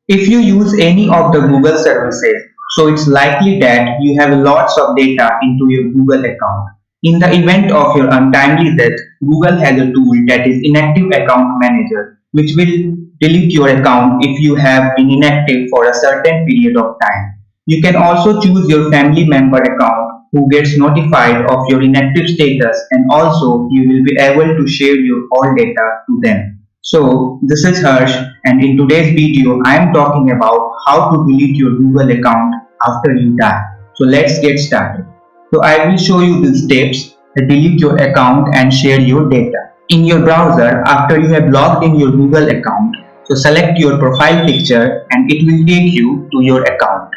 If you use any of the Google services, so it's likely that you have lots of data into your Google account. In the event of your untimely death, Google has a tool that is Inactive Account Manager, which will delete your account if you have been inactive for a certain period of time. You can also choose your family member account who gets notified of your inactive status, and also you will be able to share your all data to them. So, this is Harsh, and in today's video, I am talking about how to delete your Google account after you die. So, let's get started. So, I will show you the steps to delete your account and share your data. In your browser, after you have logged in your Google account, so select your profile picture and it will take you to your account.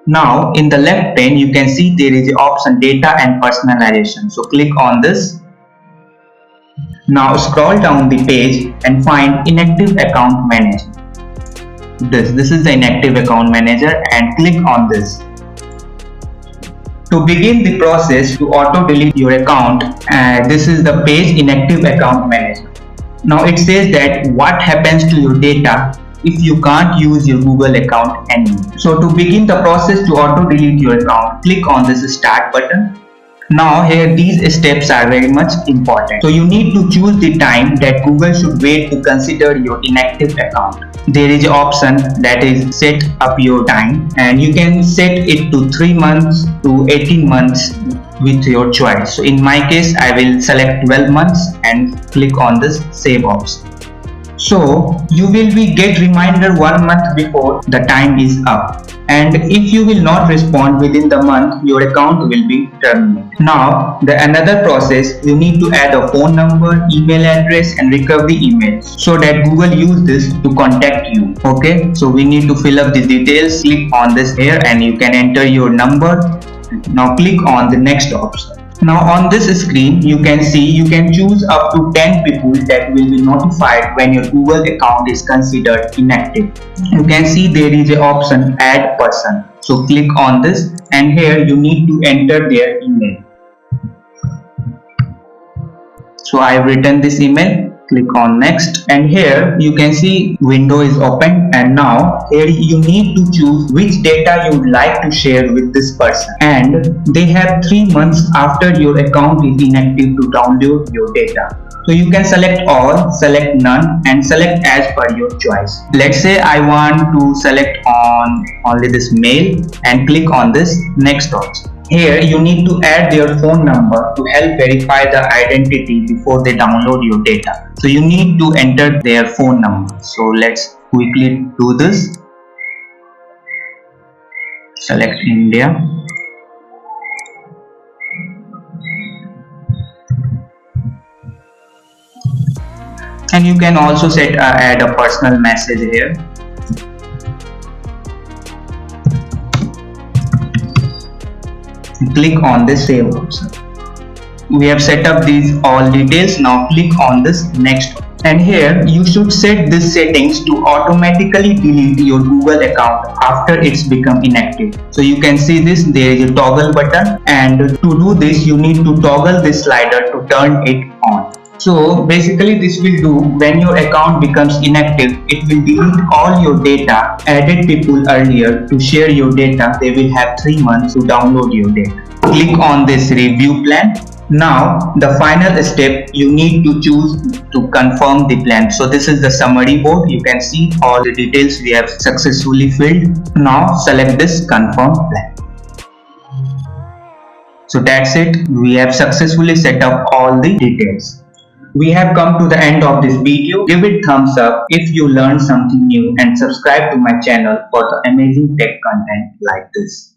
Now, in the left pane, you can see there is the option data and personalization. So, click on this. Now scroll down the page and find Inactive Account Manager. This is the Inactive Account Manager and click on this. To begin the process to auto delete your account, this is the page Inactive Account Manager. Now it says that what happens to your data if you can't use your Google account anymore. So to begin the process to auto delete your account, click on this start button. Now here these steps are very much important. So you need to choose the time that Google should wait to consider your inactive account. There is an option that is set up your time, and you can set it to 3 months to 18 months with your choice. So in my case I will select 12 months and click on this save option. So you will get reminder 1 month before the time is up, and if you will not respond within the month, your account will be terminated. Now the another process, you need to add a phone number, email address and recovery email so that Google use this to contact you. Okay, so we need to fill up the details. Click on this here and you can enter your number. Now click on the next option. Now on this screen you can see you can choose up to 10 people that will be notified when your Google account is considered inactive. You can see there is an option add person. So click on this and here you need to enter their email. So I have written this email. Click on next and here you can see window is open, and now here you need to choose which data you would like to share with this person, and they have 3 months after your account is inactive to download your data. So you can select all, select none and select as per your choice. Let's say I want to select on only this mail and click on this next option. Here you need to add their phone number to help verify the identity before they download your data. So you need to enter their phone number. So let's quickly do this. Select India. And you can also add a personal message here. Click on this save option. We have set up these all details. Now click on this next, and here you should set these settings to automatically delete your Google account after it's become inactive. So you can see this, there is a toggle button, and to do this you need to toggle this slider to turn it on. So basically this will do when your account becomes inactive, it will delete all your data. Added people earlier to share your data, they will have 3 months to download your data. Click on this review plan. Now the final step, you need to choose to confirm the plan. So this is the summary board. You can see all the details we have successfully filled. Now select this confirm plan. So that's it. We have successfully set up all the details. We have come to the end of this video. Give it thumbs up if you learned something new and subscribe to my channel for the amazing tech content like this.